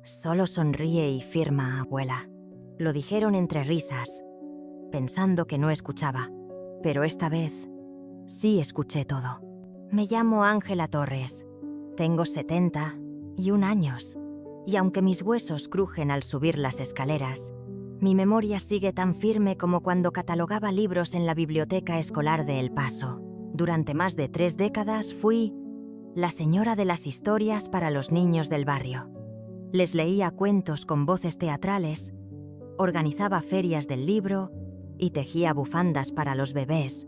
Solo sonríe y firma, abuela. Lo dijeron entre risas, pensando que no escuchaba. Pero esta vez sí escuché todo. Me llamo Ángela Torres. Tengo 71 años. Y aunque mis huesos crujen al subir las escaleras, mi memoria sigue tan firme como cuando catalogaba libros en la biblioteca escolar de El Paso. Durante más de 3 décadas fui la señora de las historias para los niños del barrio. Les leía cuentos con voces teatrales, organizaba ferias del libro y tejía bufandas para los bebés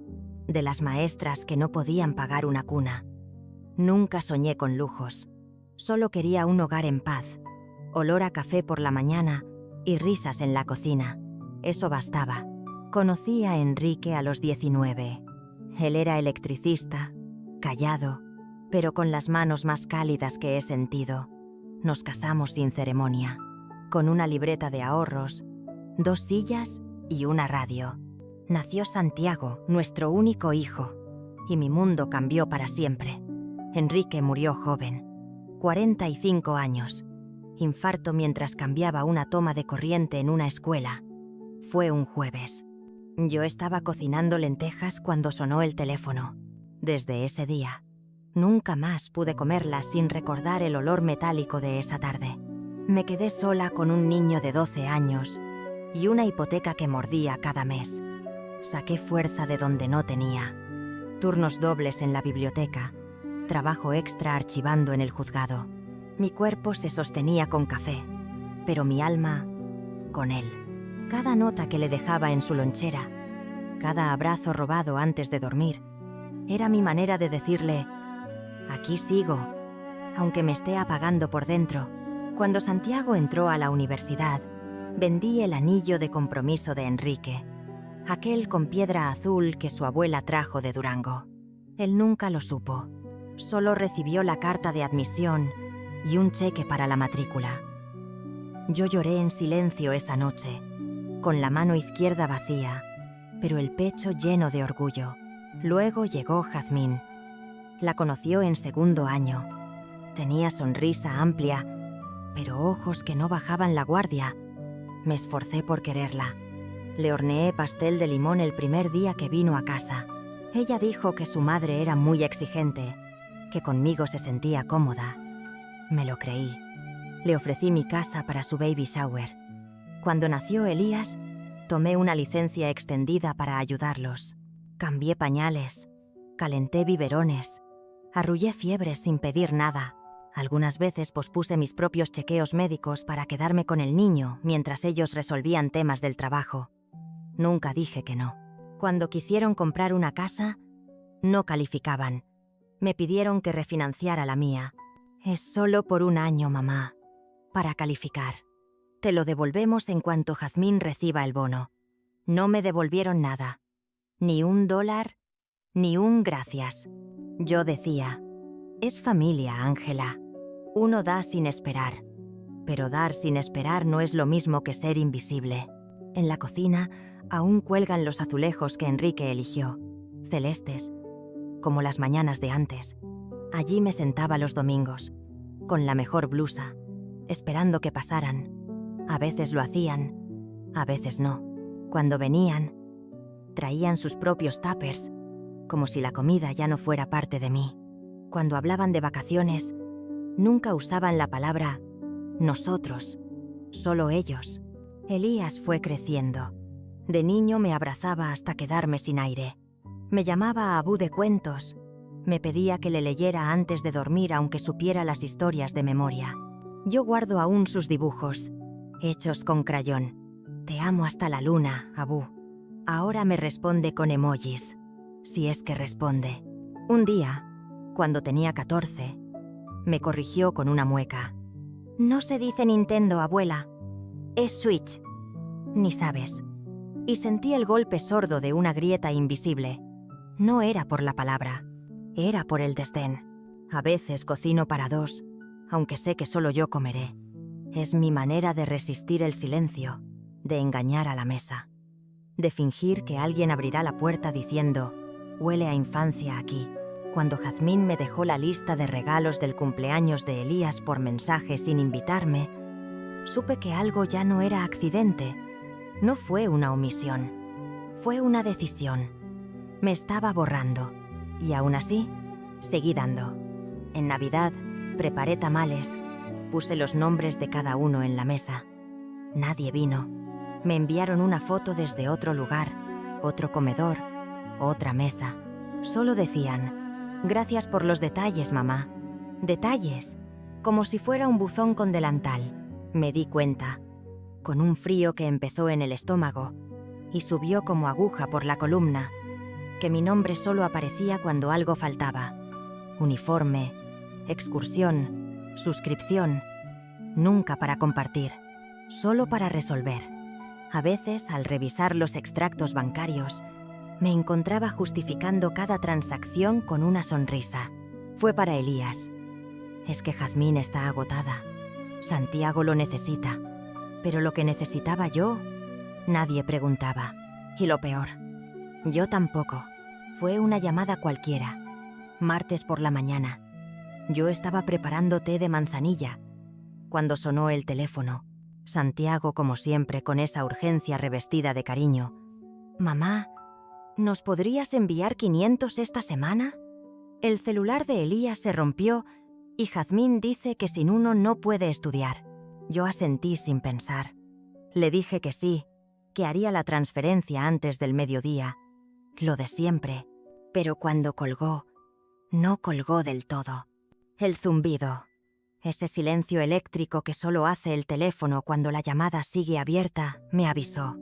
de las maestras que no podían pagar una cuna. Nunca soñé con lujos. Solo quería un hogar en paz, olor a café por la mañana y risas en la cocina. Eso bastaba. Conocí a Enrique a los 19. Él era electricista, callado, pero con las manos más cálidas que he sentido. Nos casamos sin ceremonia, con una libreta de ahorros, 2 sillas y una radio. Nació Santiago, nuestro único hijo, y mi mundo cambió para siempre. Enrique murió joven, 45 años. Infarto mientras cambiaba una toma de corriente en una escuela. Fue un jueves. Yo estaba cocinando lentejas cuando sonó el teléfono. Desde ese día, nunca más pude comerlas sin recordar el olor metálico de esa tarde. Me quedé sola con un niño de 12 años y una hipoteca que mordía cada mes. Saqué fuerza de donde no tenía. Turnos dobles en la biblioteca, trabajo extra archivando en el juzgado. Mi cuerpo se sostenía con café, pero mi alma con él. Cada nota que le dejaba en su lonchera, cada abrazo robado antes de dormir, era mi manera de decirle: aquí sigo, aunque me esté apagando por dentro. Cuando Santiago entró a la universidad, vendí el anillo de compromiso de Enrique, aquel con piedra azul que su abuela trajo de Durango. Él nunca lo supo, solo recibió la carta de admisión y un cheque para la matrícula. Yo lloré en silencio esa noche, con la mano izquierda vacía, pero el pecho lleno de orgullo. Luego llegó Jazmín. La conoció en segundo año. Tenía sonrisa amplia, pero ojos que no bajaban la guardia. Me esforcé por quererla. Le horneé pastel de limón el primer día que vino a casa. Ella dijo que su madre era muy exigente, que conmigo se sentía cómoda. Me lo creí. Le ofrecí mi casa para su baby shower. Cuando nació Elías, tomé una licencia extendida para ayudarlos. Cambié pañales, calenté biberones, arrullé fiebres sin pedir nada. Algunas veces pospuse mis propios chequeos médicos para quedarme con el niño mientras ellos resolvían temas del trabajo. Nunca dije que no. Cuando quisieron comprar una casa, no calificaban. Me pidieron que refinanciara la mía. Es solo por un año, mamá, para calificar. Te lo devolvemos en cuanto Jazmín reciba el bono. No me devolvieron nada. Ni $1, ni un gracias. Yo decía: es familia, Ángela. Uno da sin esperar. Pero dar sin esperar no es lo mismo que ser invisible. En la cocina aún cuelgan los azulejos que Enrique eligió, celestes, como las mañanas de antes. Allí me sentaba los domingos, con la mejor blusa, esperando que pasaran. A veces lo hacían, a veces no. Cuando venían, traían sus propios tuppers, como si la comida ya no fuera parte de mí. Cuando hablaban de vacaciones, nunca usaban la palabra nosotros, solo ellos. Elías fue creciendo. De niño me abrazaba hasta quedarme sin aire. Me llamaba Abú de cuentos. Me pedía que le leyera antes de dormir aunque supiera las historias de memoria. Yo guardo aún sus dibujos, hechos con crayón. Te amo hasta la luna, Abú. Ahora me responde con emojis, si es que responde. Un día, cuando tenía 14, me corrigió con una mueca. No se dice Nintendo, abuela. Es Switch. Ni sabes. Y sentí el golpe sordo de una grieta invisible. No era por la palabra, era por el desdén. A veces cocino para 2, aunque sé que solo yo comeré. Es mi manera de resistir el silencio, de engañar a la mesa, de fingir que alguien abrirá la puerta diciendo: huele a infancia aquí. Cuando Jazmín me dejó la lista de regalos del cumpleaños de Elías por mensaje sin invitarme, Supe que algo ya no era accidente. No fue una omisión. Fue una decisión. Me estaba borrando. Y aún así, seguí dando. En Navidad, preparé tamales. Puse los nombres de cada uno en la mesa. Nadie vino. Me enviaron una foto desde otro lugar, otro comedor, otra mesa. Solo decían: gracias por los detalles, mamá. Detalles, como si fuera un buzón con delantal. Me di cuenta, con un frío que empezó en el estómago y subió como aguja por la columna, que mi nombre solo aparecía cuando algo faltaba. Uniforme, excursión, suscripción. Nunca para compartir, solo para resolver. A veces, al revisar los extractos bancarios, me encontraba justificando cada transacción con una sonrisa. Fue para Elías. Es que Jazmín está agotada. Santiago lo necesita. Pero lo que necesitaba yo, nadie preguntaba. Y lo peor, yo tampoco. Fue una llamada cualquiera. Martes por la mañana. Yo estaba preparando té de manzanilla cuando sonó el teléfono. Santiago, como siempre, con esa urgencia revestida de cariño. «Mamá, ¿nos podrías enviar 500 esta semana?» El celular de Elías se rompió y Jazmín dice que sin uno no puede estudiar. Yo asentí sin pensar. Le dije que sí, que haría la transferencia antes del mediodía. Lo de siempre. Pero cuando colgó, no colgó del todo. El zumbido. Ese silencio eléctrico que solo hace el teléfono cuando la llamada sigue abierta, me avisó.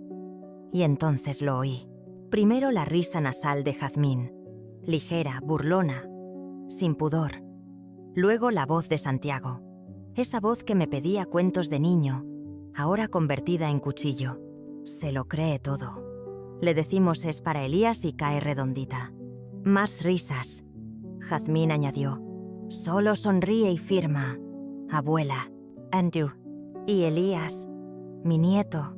Y entonces lo oí. Primero la risa nasal de Jazmín, ligera, burlona, sin pudor. Luego la voz de Santiago, esa voz que me pedía cuentos de niño, ahora convertida en cuchillo. Se lo cree todo. Le decimos es para Elías y cae redondita. Más risas. Jazmín añadió, solo sonríe y firma. Abuela, Andrew. Y Elías, mi nieto,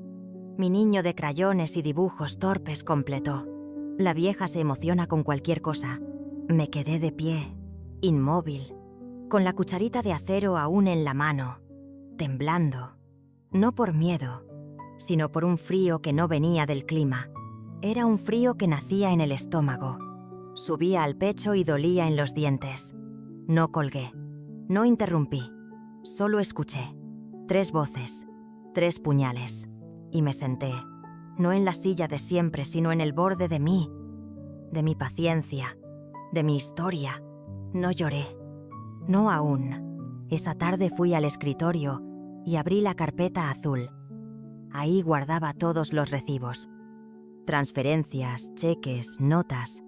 mi niño de crayones y dibujos torpes, completó. La vieja se emociona con cualquier cosa. Me quedé de pie, inmóvil, con la cucharita de acero aún en la mano, temblando. No por miedo, sino por un frío que no venía del clima. Era un frío que nacía en el estómago. Subía al pecho y dolía en los dientes. No colgué, no interrumpí. Solo escuché. 3 voces, 3 puñales. Y me senté, no en la silla de siempre, sino en el borde de mí, de mi paciencia, de mi historia. No lloré. No aún. Esa tarde fui al escritorio y abrí la carpeta azul. Ahí guardaba todos los recibos. Transferencias, cheques, notas.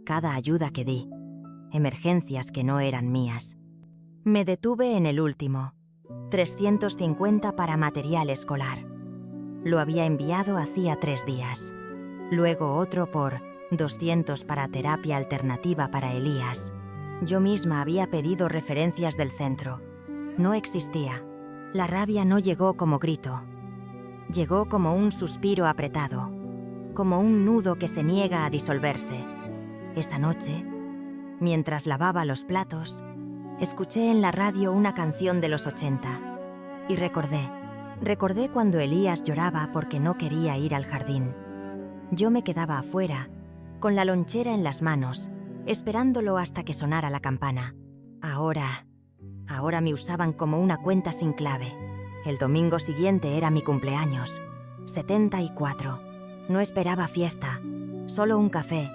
Cada ayuda que di. Emergencias que no eran mías. Me detuve en el último, 350 para material escolar. Lo había enviado hacía 3 días. Luego otro por 200 para terapia alternativa para Elías. Yo misma había pedido referencias del centro. No existía. La rabia no llegó como grito. Llegó como un suspiro apretado, como un nudo que se niega a disolverse. Esa noche, mientras lavaba los platos, escuché en la radio una canción de los 80 y recordé cuando Elías lloraba porque no quería ir al jardín. Yo me quedaba afuera, con la lonchera en las manos, esperándolo hasta que sonara la campana. Ahora me usaban como una cuenta sin clave. El domingo siguiente era mi cumpleaños, 74. No esperaba fiesta, solo un café,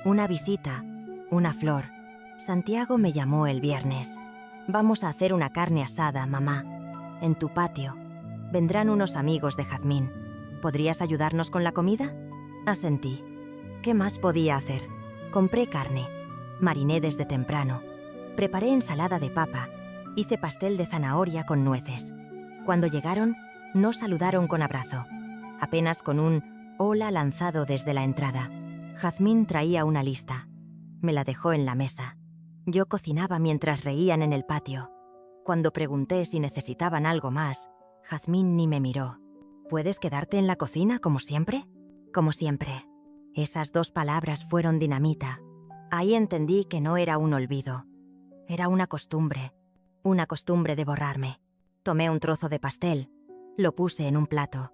una visita, una flor. Santiago me llamó el viernes. Vamos a hacer una carne asada, mamá, en tu patio. Vendrán unos amigos de Jazmín. ¿Podrías ayudarnos con la comida? Asentí. ¿Qué más podía hacer? Compré carne, mariné desde temprano, preparé ensalada de papa, hice pastel de zanahoria con nueces. Cuando llegaron, no saludaron con abrazo, apenas con un hola lanzado desde la entrada. Jazmín traía una lista. Me la dejó en la mesa. Yo cocinaba mientras reían en el patio. Cuando pregunté si necesitaban algo más, Jazmín ni me miró. ¿Puedes quedarte en la cocina como siempre? Como siempre. Esas 2 palabras fueron dinamita. Ahí entendí que no era un olvido. Era una costumbre de borrarme. Tomé un trozo de pastel, Lo puse en un plato.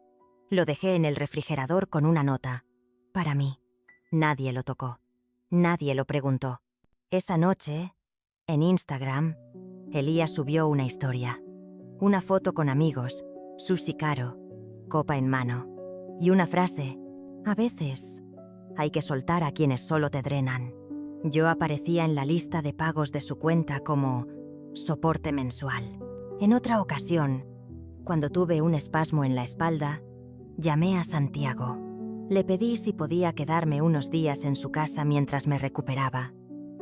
Lo dejé en el refrigerador con una nota. Para mí. Nadie lo tocó. Nadie lo preguntó. Esa noche, en Instagram, Elías subió una historia. Una foto con amigos, sushi caro, copa en mano. Y una frase: a veces hay que soltar a quienes solo te drenan. Yo aparecía en la lista de pagos de su cuenta como soporte mensual. En otra ocasión, cuando tuve un espasmo en la espalda, llamé a Santiago. Le pedí si podía quedarme unos días en su casa mientras me recuperaba.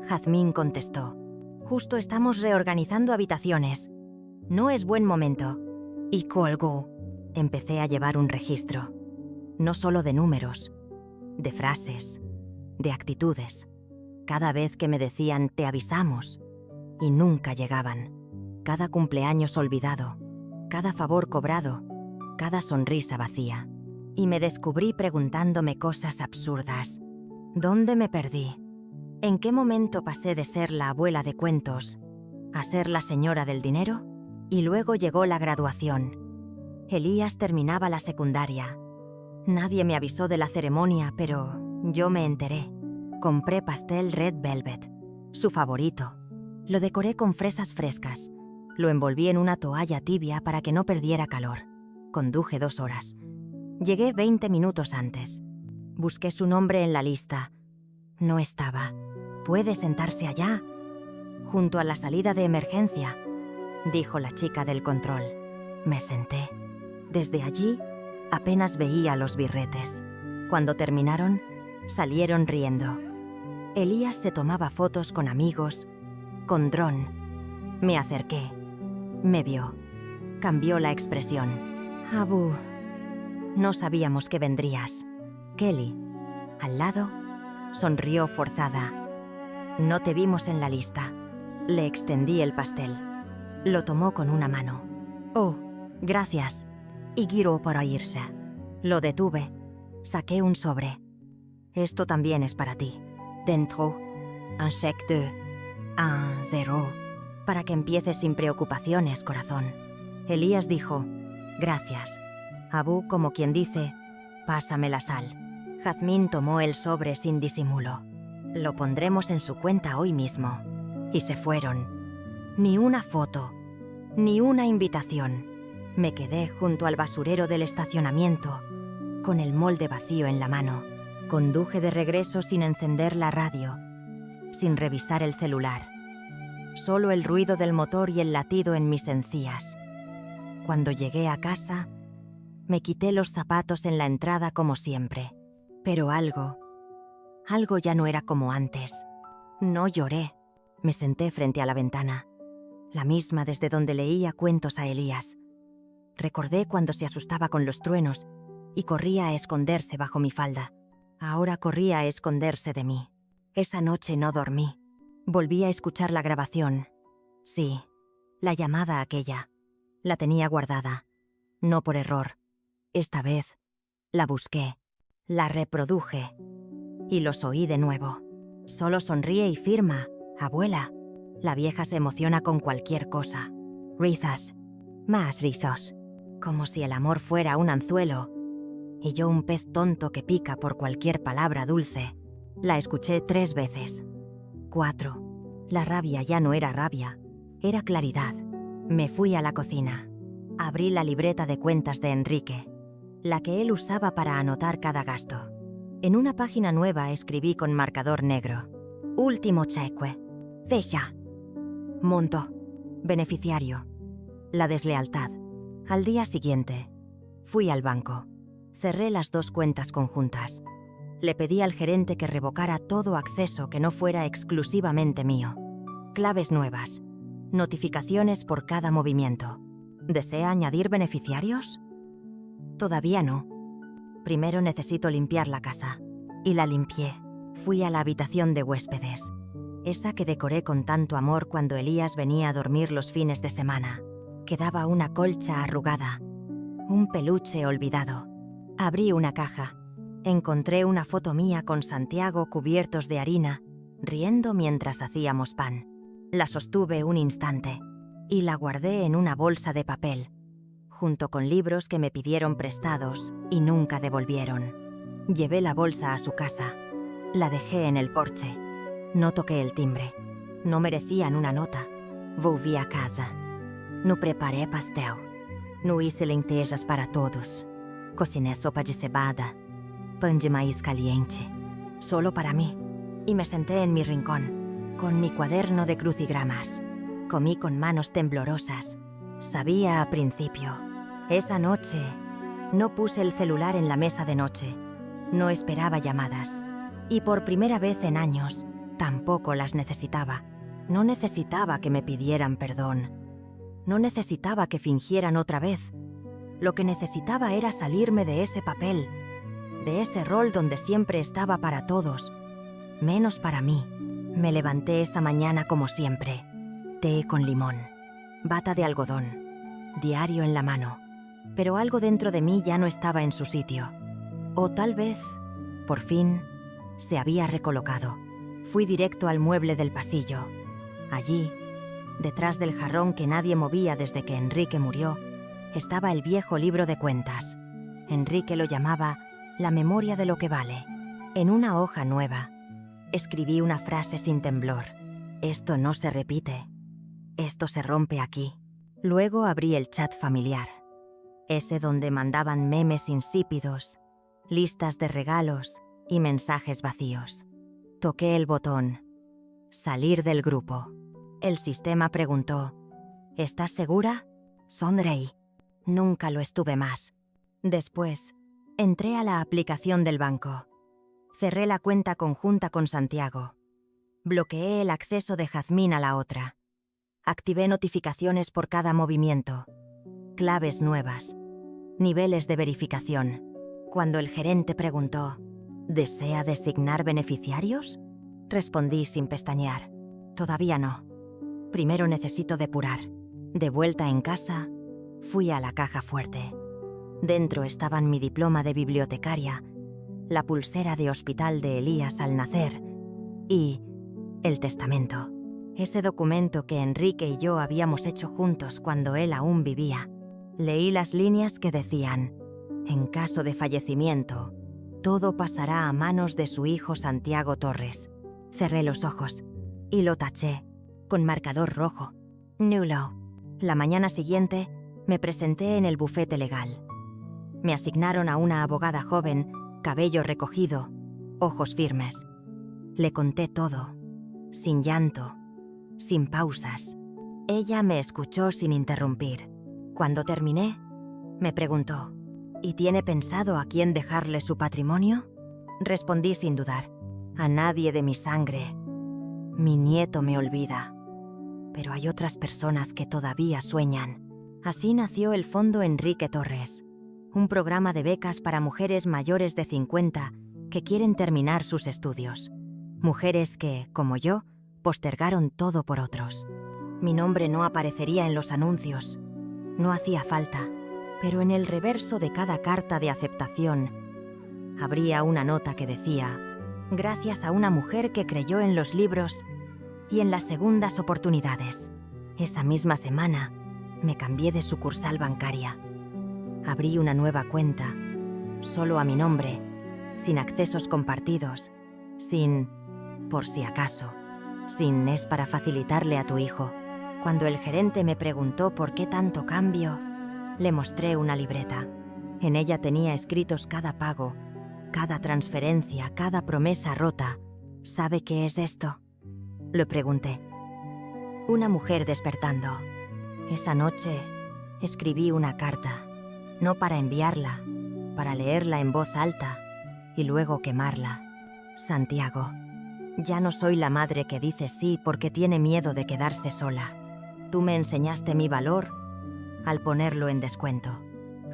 Jazmín contestó: justo estamos reorganizando habitaciones. No es buen momento. Y colgó. Empecé a llevar un registro. No solo de números, de frases, de actitudes. Cada vez que me decían te avisamos, y nunca llegaban. Cada cumpleaños olvidado, cada favor cobrado, cada sonrisa vacía. Y me descubrí preguntándome cosas absurdas. ¿Dónde me perdí? ¿En qué momento pasé de ser la abuela de cuentos a ser la señora del dinero? Y luego llegó la graduación. Elías terminaba la secundaria. Nadie me avisó de la ceremonia, pero yo me enteré. Compré pastel Red Velvet, su favorito. Lo decoré con fresas frescas. Lo envolví en una toalla tibia para que no perdiera calor. Conduje 2 horas. Llegué 20 minutos antes. Busqué su nombre en la lista. No estaba. ¿Puede sentarse allá? Junto a la salida de emergencia, dijo la chica del control. Me senté. Desde allí, apenas veía los birretes. Cuando terminaron, salieron riendo. Elías se tomaba fotos con amigos, con dron. Me acerqué. Me vio. Cambió la expresión. Abu, no sabíamos que vendrías. Kelly, al lado, sonrió forzada. No te vimos en la lista. Le extendí el pastel. Lo tomó con una mano. Oh, gracias. Y giró para irse. Lo detuve. Saqué un sobre. Esto también es para ti. Dentro, un chèque de 1 para que empieces sin preocupaciones, corazón. Elías dijo: gracias. Abu, como quien dice, pásame la sal. Jazmín tomó el sobre sin disimulo. Lo pondremos en su cuenta hoy mismo. Y se fueron. Ni una foto, ni una invitación. Me quedé junto al basurero del estacionamiento, con el molde vacío en la mano. Conduje de regreso sin encender la radio, sin revisar el celular. Solo el ruido del motor y el latido en mis encías. Cuando llegué a casa, me quité los zapatos en la entrada como siempre. Pero algo ya no era como antes. No lloré. Me senté frente a la ventana, la misma desde donde leía cuentos a Elías. Recordé cuando se asustaba con los truenos y corría a esconderse bajo mi falda. Ahora corría a esconderse de mí. Esa noche no dormí. Volví a escuchar la grabación. Sí, la llamada aquella. La tenía guardada. No por error. Esta vez la busqué, la reproduje y los oí de nuevo. Solo sonríe y firma, abuela. La vieja se emociona con cualquier cosa. Risas, más risos. Como si el amor fuera un anzuelo y yo un pez tonto que pica por cualquier palabra dulce. La escuché 3 veces. 4. La rabia ya no era rabia, era claridad. Me fui a la cocina. Abrí la libreta de cuentas de Enrique, la que él usaba para anotar cada gasto. En una página nueva escribí con marcador negro: último cheque, fecha, monto, beneficiario, la deslealtad. Al día siguiente, fui al banco. Cerré las 2 cuentas conjuntas. Le pedí al gerente que revocara todo acceso que no fuera exclusivamente mío. Claves nuevas. Notificaciones por cada movimiento. ¿Desea añadir beneficiarios? Todavía no. Primero necesito limpiar la casa. Y la limpié. Fui a la habitación de huéspedes. Esa que decoré con tanto amor cuando Elías venía a dormir los fines de semana. Quedaba una colcha arrugada. Un peluche olvidado. Abrí una caja. Encontré una foto mía con Santiago cubiertos de harina, riendo mientras hacíamos pan. La sostuve un instante y la guardé en una bolsa de papel, junto con libros que me pidieron prestados y nunca devolvieron. Llevé la bolsa a su casa. La dejé en el porche. No toqué el timbre. No merecían una nota. Volví a casa. No preparé pastel. No hice lentejas para todos. Cociné sopa de cebada. Pan de maíz caliente. Solo para mí. Y me senté en mi rincón, con mi cuaderno de crucigramas. Comí con manos temblorosas. Sabía a principio. Esa noche no puse el celular en la mesa de noche. No esperaba llamadas. Y por primera vez en años, tampoco las necesitaba. No necesitaba que me pidieran perdón. No necesitaba que fingieran otra vez. Lo que necesitaba era salirme de ese papel, de ese rol donde siempre estaba para todos, menos para mí. Me levanté esa mañana como siempre. Té con limón, bata de algodón, diario en la mano. Pero algo dentro de mí ya no estaba en su sitio. O tal vez, por fin, se había recolocado. Fui directo al mueble del pasillo. Allí, detrás del jarrón que nadie movía desde que Enrique murió, estaba el viejo libro de cuentas. Enrique lo llamaba La memoria de lo que vale. En una hoja nueva, escribí una frase sin temblor. Esto no se repite. Esto se rompe aquí. Luego abrí el chat familiar. Ese donde mandaban memes insípidos, listas de regalos y mensajes vacíos. Toqué el botón. Salir del grupo. El sistema preguntó, ¿estás segura? Sonreí. Nunca lo estuve más. Después, entré a la aplicación del banco. Cerré la cuenta conjunta con Santiago. Bloqueé el acceso de Jazmín a la otra. Activé notificaciones por cada movimiento. Claves nuevas. Niveles de verificación. Cuando el gerente preguntó, ¿desea designar beneficiarios? Respondí sin pestañear. Todavía no. Primero necesito depurar. De vuelta en casa, fui a la caja fuerte. Dentro estaban mi diploma de bibliotecaria, la pulsera de hospital de Elías al nacer y el testamento. Ese documento que Enrique y yo habíamos hecho juntos cuando él aún vivía. Leí las líneas que decían, en caso de fallecimiento, todo pasará a manos de su hijo Santiago Torres. Cerré los ojos y lo taché con marcador rojo. Nulo. La mañana siguiente me presenté en el bufete legal. Me asignaron a una abogada joven, cabello recogido, ojos firmes. Le conté todo, sin llanto, sin pausas. Ella me escuchó sin interrumpir. Cuando terminé, me preguntó, ¿y tiene pensado a quién dejarle su patrimonio? Respondí sin dudar, a nadie de mi sangre. Mi nieto me olvida, pero hay otras personas que todavía sueñan. Así nació el Fondo Enrique Torres, un programa de becas para mujeres mayores de 50 que quieren terminar sus estudios. Mujeres que, como yo, postergaron todo por otros. Mi nombre no aparecería en los anuncios. No hacía falta, pero en el reverso de cada carta de aceptación habría una nota que decía, gracias a una mujer que creyó en los libros y en las segundas oportunidades. Esa misma semana me cambié de sucursal bancaria. Abrí una nueva cuenta, solo a mi nombre, sin accesos compartidos, sin por si acaso, sin es para facilitarle a tu hijo. Cuando el gerente me preguntó por qué tanto cambio, le mostré una libreta. En ella tenía escritos cada pago, cada transferencia, cada promesa rota. ¿Sabe qué es esto? Le pregunté. Una mujer despertando. Esa noche escribí una carta, no para enviarla, para leerla en voz alta y luego quemarla. Santiago, ya no soy la madre que dice sí porque tiene miedo de quedarse sola. Tú me enseñaste mi valor al ponerlo en descuento.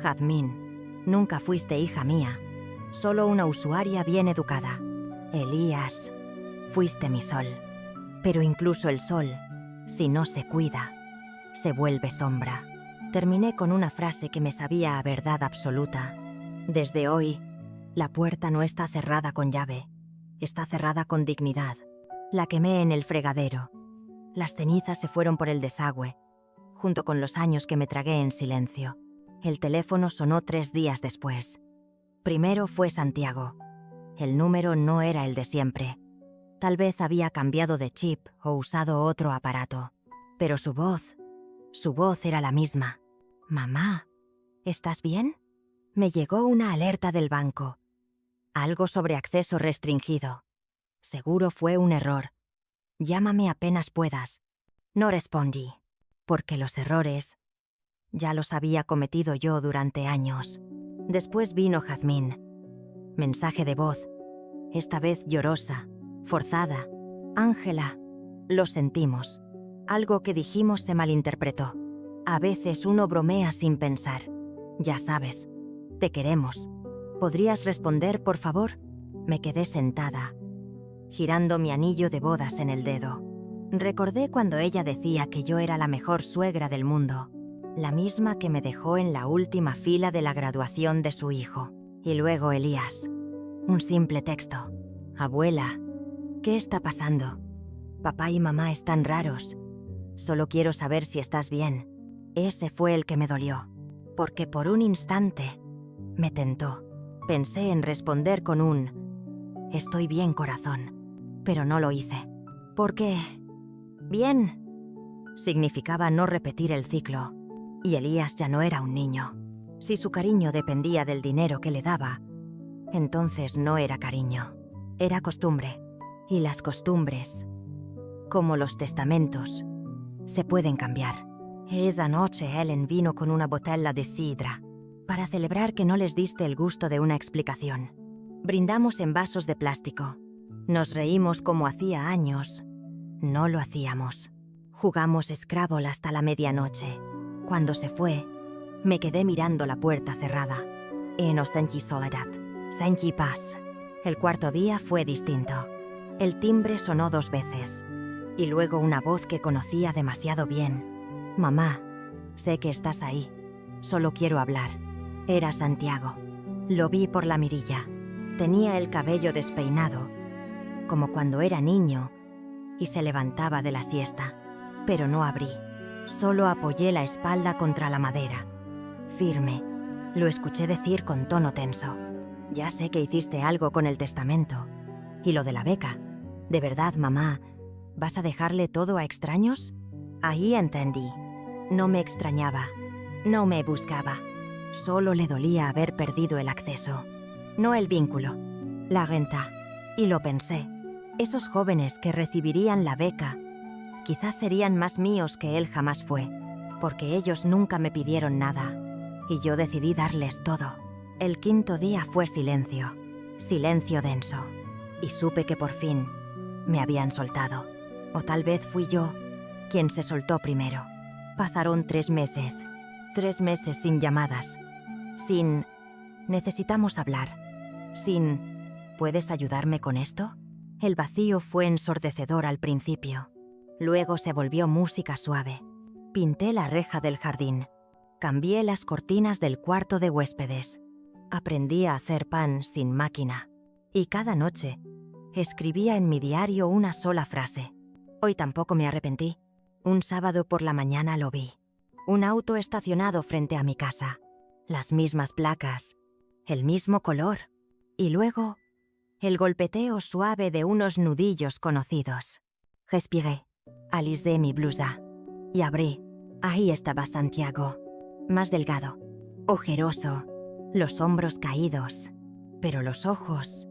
Jazmín, nunca fuiste hija mía, solo una usuaria bien educada. Elías, fuiste mi sol. Pero incluso el sol, si no se cuida, se vuelve sombra. Terminé con una frase que me sabía a verdad absoluta. Desde hoy, la puerta no está cerrada con llave, está cerrada con dignidad. La quemé en el fregadero. Las cenizas se fueron por el desagüe, junto con los años que me tragué en silencio. El teléfono sonó 3 días después. Primero fue Santiago. El número no era el de siempre. Tal vez había cambiado de chip o usado otro aparato. Pero su voz era la misma. «Mamá, ¿estás bien?» Me llegó una alerta del banco. Algo sobre acceso restringido. Seguro fue un error. Llámame apenas puedas. No respondí, porque los errores ya los había cometido yo durante años. Después vino Jazmín. Mensaje de voz, esta vez llorosa, forzada. «Ángela, lo sentimos. Algo que dijimos se malinterpretó. A veces uno bromea sin pensar. Ya sabes, te queremos. ¿Podrías responder, por favor?» Me quedé sentada, girando mi anillo de bodas en el dedo. Recordé cuando ella decía que yo era la mejor suegra del mundo, la misma que me dejó en la última fila de la graduación de su hijo. Y luego Elías. Un simple texto. «Abuela, ¿qué está pasando? Papá y mamá están raros. Solo quiero saber si estás bien». Ese fue el que me dolió, porque por un instante me tentó. Pensé en responder con un «Estoy bien, corazón», pero no lo hice. Porque «bien» significaba no repetir el ciclo, y Elías ya no era un niño. Si su cariño dependía del dinero que le daba, entonces no era cariño, era costumbre. Y las costumbres, como los testamentos, se pueden cambiar. Esa noche Helen vino con una botella de sidra, para celebrar que no les diste el gusto de una explicación. Brindamos en vasos de plástico. Nos reímos como hacía años no lo hacíamos. Jugamos Scrabble hasta la medianoche. Cuando se fue, me quedé mirando la puerta cerrada. No sentí soledad, sentí paz. El cuarto día fue distinto. El timbre sonó 2 veces, y luego una voz que conocía demasiado bien. «Mamá, sé que estás ahí. Solo quiero hablar». Era Santiago. Lo vi por la mirilla. Tenía el cabello despeinado, como cuando era niño y se levantaba de la siesta. Pero no abrí. Solo apoyé la espalda contra la madera. Firme. Lo escuché decir con tono tenso. «Ya sé que hiciste algo con el testamento. Y lo de la beca. ¿De verdad, mamá, vas a dejarle todo a extraños?» Ahí entendí. No me extrañaba. No me buscaba. Solo le dolía haber perdido el acceso. No el vínculo. La renta. Y lo pensé. Esos jóvenes que recibirían la beca quizás serían más míos que él jamás fue, porque ellos nunca me pidieron nada. Y yo decidí darles todo. El 5.º día fue silencio. Silencio denso. Y supe que por fin me habían soltado. O tal vez fui yo quien se soltó primero. Pasaron 3 meses. 3 meses sin llamadas. Sin «necesitamos hablar». Sin «¿puedes ayudarme con esto?». El vacío fue ensordecedor al principio. Luego se volvió música suave. Pinté la reja del jardín. Cambié las cortinas del cuarto de huéspedes. Aprendí a hacer pan sin máquina. Y cada noche escribía en mi diario una sola frase. Hoy tampoco me arrepentí. Un sábado por la mañana lo vi. Un auto estacionado frente a mi casa. Las mismas placas. El mismo color. Y luego, el golpeteo suave de unos nudillos conocidos. Respiré. Alisé mi blusa. Y abrí. Ahí estaba Santiago. Más delgado. Ojeroso. Los hombros caídos. Pero los ojos,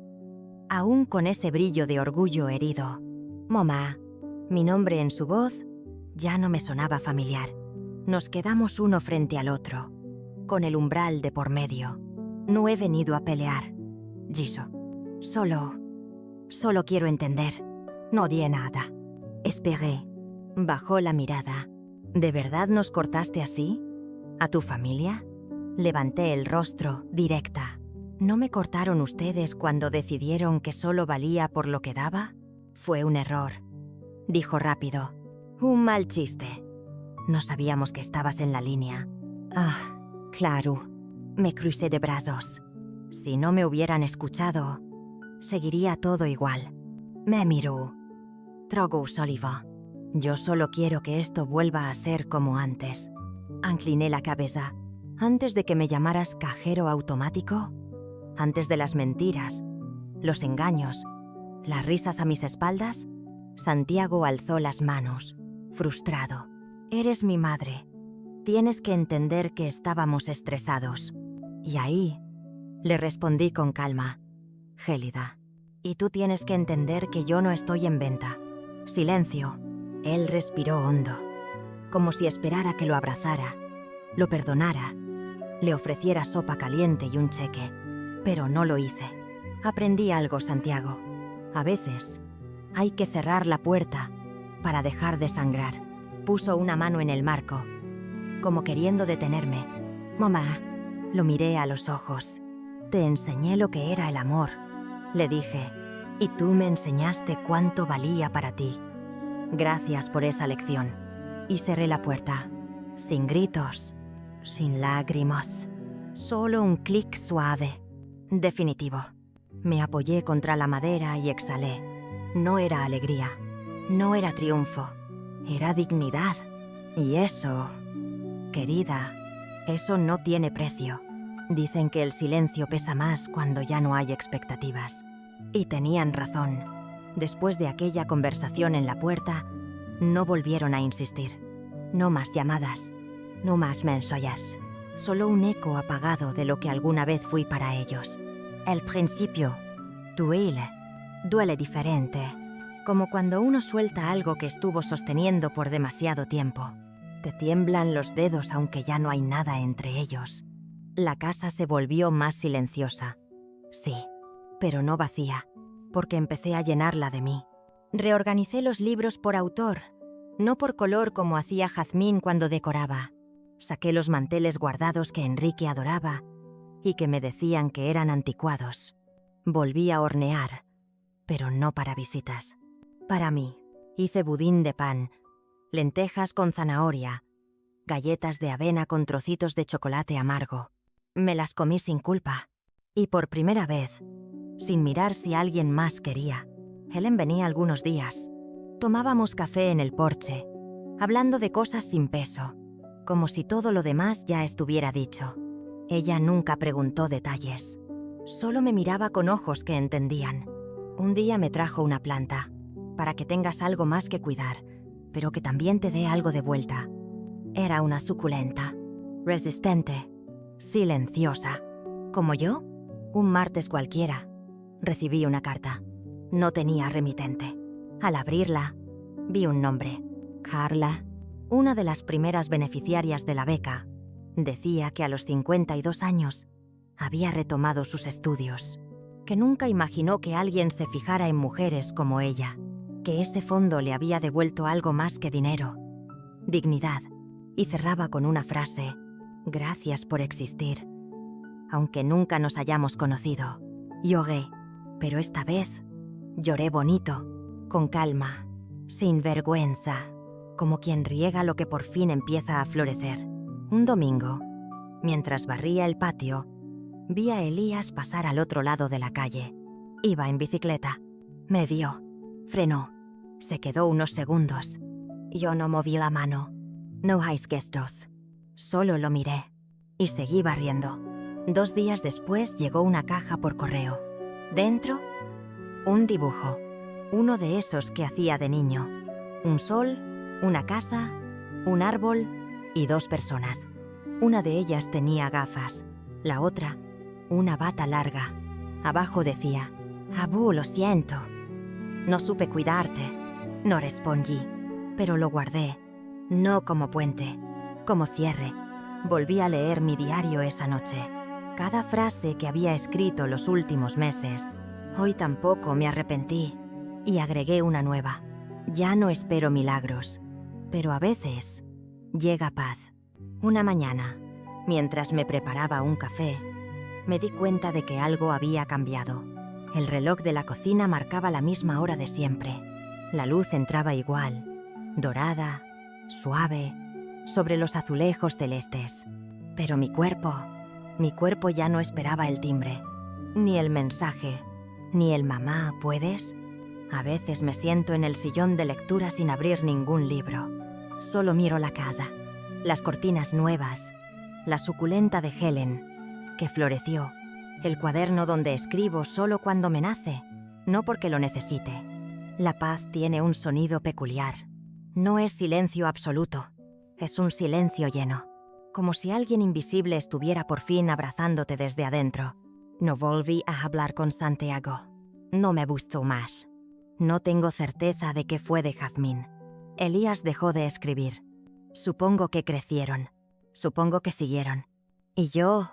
aún con ese brillo de orgullo herido. «Mamá». Mi nombre en su voz ya no me sonaba familiar. Nos quedamos uno frente al otro, con el umbral de por medio. «No he venido a pelear, Jisoo. Solo quiero entender». No di nada. Esperé. Bajó la mirada. «¿De verdad nos cortaste así? ¿A tu familia?». Levanté el rostro, directa. «¿No me cortaron ustedes cuando decidieron que solo valía por lo que daba? Fue un error», dijo rápido. «Un mal chiste. No sabíamos que estabas en la línea». «Ah, claro». Me crucé de brazos. Si no me hubieran escuchado, seguiría todo igual. Me miró. «Trogo Soliva. Yo solo quiero que esto vuelva a ser como antes». Incliné la cabeza. Antes de que me llamaras cajero automático, antes de las mentiras, los engaños, las risas a mis espaldas, Santiago alzó las manos, frustrado. Eres mi madre. Tienes que entender que estábamos estresados. Y ahí le respondí con calma. Gélida. Y tú tienes que entender que yo no estoy en venta. Silencio. Él respiró hondo, como si esperara que lo abrazara, lo perdonara, le ofreciera sopa caliente y un cheque. Pero no lo hice. Aprendí algo, Santiago. A veces hay que cerrar la puerta para dejar de sangrar. Puso una mano en el marco, como queriendo detenerme. Mamá, lo miré a los ojos. Te enseñé lo que era el amor, le dije, y tú me enseñaste cuánto valía para ti. Gracias por esa lección. Y cerré la puerta, sin gritos, sin lágrimas, solo un clic suave, definitivo. Me apoyé contra la madera y exhalé. No era alegría, no era triunfo, era dignidad. Y eso, querida, eso no tiene precio. Dicen que el silencio pesa más cuando ya no hay expectativas. Y tenían razón. Después de aquella conversación en la puerta, no volvieron a insistir. No más llamadas, no más mensajes. Solo un eco apagado de lo que alguna vez fui para ellos. El principio duele diferente, como cuando uno suelta algo que estuvo sosteniendo por demasiado tiempo. Te tiemblan los dedos aunque ya no hay nada entre ellos. La casa se volvió más silenciosa. Sí, pero no vacía, porque empecé a llenarla de mí. Reorganicé los libros por autor, no por color como hacía Jazmín cuando decoraba. Saqué los manteles guardados que Enrique adoraba y que me decían que eran anticuados. Volví a hornear, pero no para visitas. Para mí, hice budín de pan, lentejas con zanahoria, galletas de avena con trocitos de chocolate amargo. Me las comí sin culpa. Y por primera vez, sin mirar si alguien más quería. Helen venía algunos días. Tomábamos café en el porche, hablando de cosas sin peso, como si todo lo demás ya estuviera dicho. Ella nunca preguntó detalles. Solo me miraba con ojos que entendían. Un día me trajo una planta, para que tengas algo más que cuidar, pero que también te dé algo de vuelta. Era una suculenta, resistente, silenciosa. ¿Como yo? Un martes cualquiera, recibí una carta. No tenía remitente. Al abrirla, vi un nombre. Carla, una de las primeras beneficiarias de la beca. Decía que a los 52 años había retomado sus estudios, que nunca imaginó que alguien se fijara en mujeres como ella, que ese fondo le había devuelto algo más que dinero, dignidad, y cerraba con una frase: gracias por existir, aunque nunca nos hayamos conocido. Lloré, pero esta vez lloré bonito, con calma, sin vergüenza, como quien riega lo que por fin empieza a florecer. Un domingo, mientras barría el patio, vi a Elías pasar al otro lado de la calle. Iba en bicicleta. Me vio, frenó, se quedó unos segundos. Yo no moví la mano. No hay gestos. Solo lo miré y seguí barriendo. 2 días después llegó una caja por correo. Dentro, un dibujo, uno de esos que hacía de niño. Un sol, una casa, un árbol y 2 personas. Una de ellas tenía gafas, la otra, una bata larga. Abajo decía: Abu, lo siento. No supe cuidarte. No respondí, pero lo guardé, no como puente, como cierre. Volví a leer mi diario esa noche. Cada frase que había escrito los últimos meses. Hoy tampoco me arrepentí. Y agregué una nueva. Ya no espero milagros, pero a veces llega paz. Una mañana, mientras me preparaba un café, me di cuenta de que algo había cambiado. El reloj de la cocina marcaba la misma hora de siempre. La luz entraba igual, dorada, suave, sobre los azulejos celestes. Pero mi cuerpo ya no esperaba el timbre, ni el mensaje, ni el mamá, ¿puedes? A veces me siento en el sillón de lectura sin abrir ningún libro. Solo miro la casa, las cortinas nuevas, la suculenta de Helen, que floreció, el cuaderno donde escribo solo cuando me nace, no porque lo necesite. La paz tiene un sonido peculiar. No es silencio absoluto, es un silencio lleno, como si alguien invisible estuviera por fin abrazándote desde adentro. No volví a hablar con Santiago. No me gustó más. No tengo certeza de qué fue de Jazmín. Elías dejó de escribir. Supongo que crecieron. Supongo que siguieron. Y yo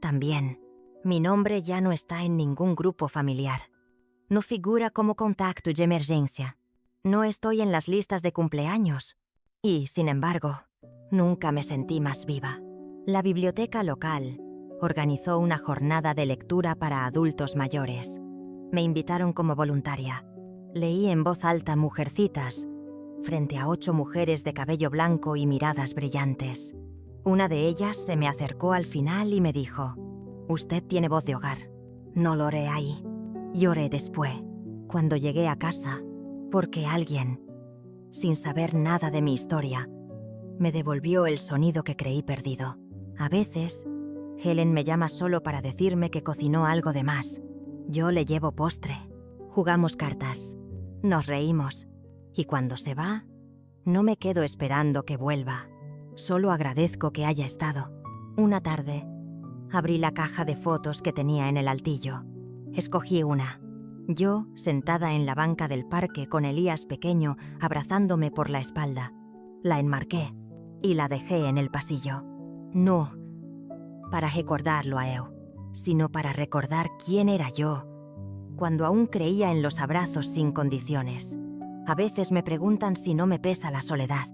también. Mi nombre ya no está en ningún grupo familiar. No figura como contacto de emergencia. No estoy en las listas de cumpleaños. Y, sin embargo, nunca me sentí más viva. La biblioteca local organizó una jornada de lectura para adultos mayores. Me invitaron como voluntaria. Leí en voz alta Mujercitas, frente a 8 mujeres de cabello blanco y miradas brillantes. Una de ellas se me acercó al final y me dijo: «Usted tiene voz de hogar». No lloré ahí. Lloré después, cuando llegué a casa, porque alguien, sin saber nada de mi historia, me devolvió el sonido que creí perdido. A veces, Helen me llama solo para decirme que cocinó algo de más. Yo le llevo postre. Jugamos cartas. Nos reímos. Y cuando se va, no me quedo esperando que vuelva. Solo agradezco que haya estado. Una tarde, abrí la caja de fotos que tenía en el altillo. Escogí una. Yo, sentada en la banca del parque con Elías pequeño abrazándome por la espalda. La enmarqué y la dejé en el pasillo. No para recordarlo a él, sino para recordar quién era yo cuando aún creía en los abrazos sin condiciones. A veces me preguntan si no me pesa la soledad.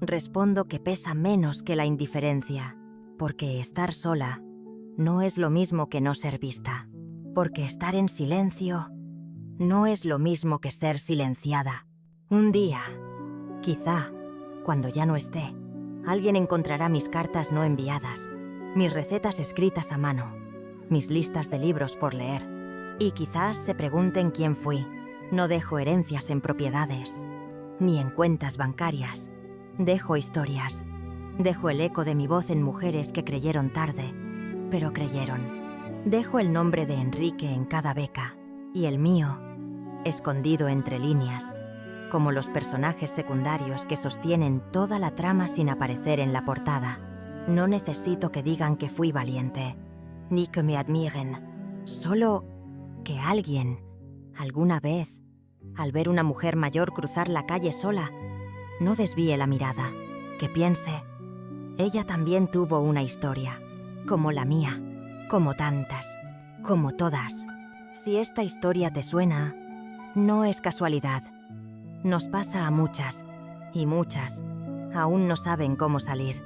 Respondo que pesa menos que la indiferencia, porque estar sola no es lo mismo que no ser vista, porque estar en silencio no es lo mismo que ser silenciada. Un día, quizá, cuando ya no esté, alguien encontrará mis cartas no enviadas, mis recetas escritas a mano, mis listas de libros por leer, y quizás se pregunten quién fui. No dejo herencias en propiedades, ni en cuentas bancarias. Dejo historias. Dejo el eco de mi voz en mujeres que creyeron tarde, pero creyeron. Dejo el nombre de Enrique en cada beca, y el mío, escondido entre líneas, como los personajes secundarios que sostienen toda la trama sin aparecer en la portada. No necesito que digan que fui valiente, ni que me admiren. Solo que alguien, alguna vez, al ver una mujer mayor cruzar la calle sola, no desvíe la mirada, que piense: ella también tuvo una historia, como la mía, como tantas, como todas. Si esta historia te suena, no es casualidad. Nos pasa a muchas, y muchas aún no saben cómo salir.